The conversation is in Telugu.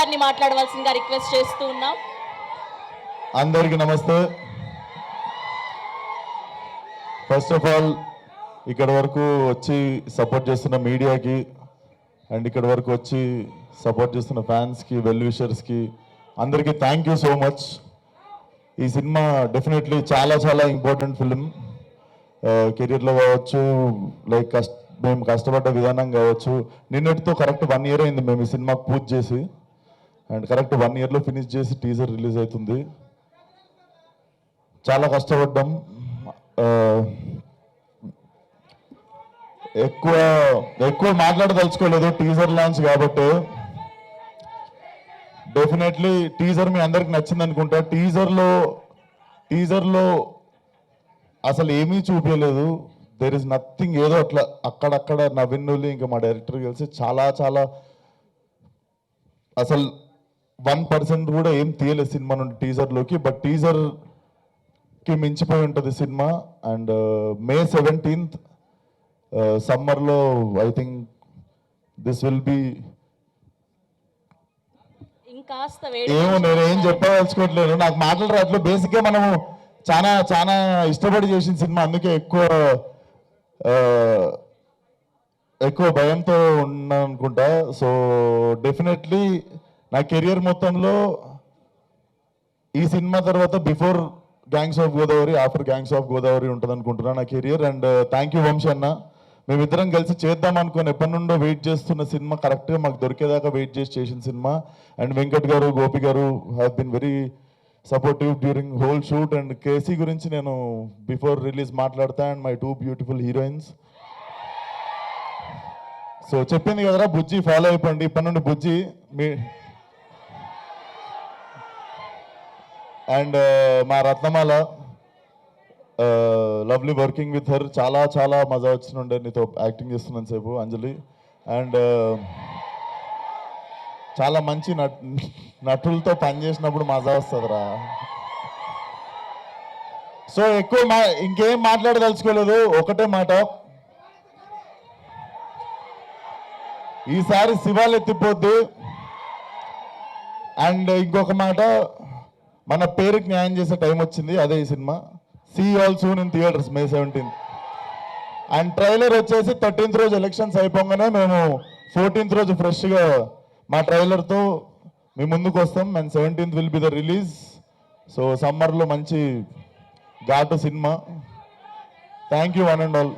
గారిని మాట్లాడవలసిందిగా రిక్వెస్ట్ చేస్తూ ఉన్నాం. అందరికీ నమస్తే. ఫస్ట్ ఆఫ్ ఆల్ ఇక్కడ వరకు వచ్చి సపోర్ట్ చేస్తున్న మీడియాకి అండ్ ఇక్కడ వరకు వచ్చి సపోర్ట్ చేస్తున్న ఫ్యాన్స్కి, వెల్ విషర్స్కి అందరికీ థ్యాంక్ యూ సో మచ్. ఈ సినిమా డెఫినెట్లీ చాలా చాలా ఇంపార్టెంట్ ఫిలిం. కెరీర్లో కావచ్చు, లైక్ మేము కష్టపడ్డ విధానం కావచ్చు. నిన్నటితో కరెక్ట్ 1 year అయింది మేము ఈ సినిమాకి పూజ చేసి, అండ్ కరెక్ట్ 1 yearలో ఫినిష్ చేసి టీజర్ రిలీజ్ అవుతుంది. చాలా కష్టపడ్డాం. ఎక్కువ మాట్లాడదలుచుకోలేదు, టీజర్ లాంచ్ కాబట్టి. డెఫినెట్లీ టీజర్ మీ అందరికి నచ్చింది అనుకుంటా. టీజర్లో అసలు ఏమీ చూపించలేదు. There is nothing. ఏదో అట్లా అక్కడక్కడ నవీనులు ఇంకా మా డైరెక్టర్ కలిసి చాలా చాలా అసలు 1% కూడా ఏం తీయలేదు సినిమా నుండి టీజర్లోకి. బట్ టీజర్కి మించిపోయి ఉంటుంది సినిమా. అండ్ May 17th సమ్మర్లో I think this will be ఏమో నేనేం చెప్పదలుచుకోవట్లేదు, నాకు మాటలు రావట్లేదు. బేసిక్గా మనము చాలా చాలా ఇష్టపడి చేసిన సినిమా, అందుకే ఎక్కువ భయంతో ఉన్నా అనుకుంటా. సో డెఫినెట్లీ నా కెరియర్ మొత్తంలో ఈ సినిమా తర్వాత before gangs of Godavari, after gangs of Godavari ఉంటుంది అనుకుంటున్నా నా career. And thank you Vamsi అన్న. మేమిద్దరం కలిసి చేద్దాం అనుకుని ఎప్పటి నుండో వెయిట్ చేస్తున్న సినిమా కరెక్ట్గా మాకు దొరికేదాకా వెయిట్ చేసిన సినిమా. అండ్ వెంకట్ గారు, గోపి గారు have been very supportive during whole shoot. And KC గురించి నేను బిఫోర్ రిలీజ్ మాట్లాడతా. And my 2 beautiful heroines. So చెప్పింది కదరా బుజ్జి, ఫాలో అయిపోండి ఇప్పటి నుండి బుజ్జి మీ. అండ్ మా రత్నమాల, లవ్లీ వర్కింగ్ విత్ హర్. చాలా చాలా మజా వచ్చినుండే నీతో యాక్టింగ్ చేస్తున్నాను సేపు, అంజలి. అండ్ చాలా మంచి నటులతో పనిచేసినప్పుడు మజా వస్తుందిరా. సో ఇంకేం మాట్లాడదలుచుకోలేదు, ఒకటే మాట. ఈసారి శివాలు ఎత్తిపోద్ది. అండ్ ఇంకొక మాట, మన పేరుకి న్యాయం చేసే టైం వచ్చింది, అదే ఈ సినిమా. See all soon in theatres May 17th. And trailer వచ్చేసి 13th రోజు ఎలక్షన్స్ అయిపోగానే మేము 14th రోజు ఫ్రెష్గా మా ట్రైలర్తో మేము ముందుకు వస్తాం. And 17th will be the release. So సమ్మర్లో మంచి ఘాటు cinema. Thank you one and all.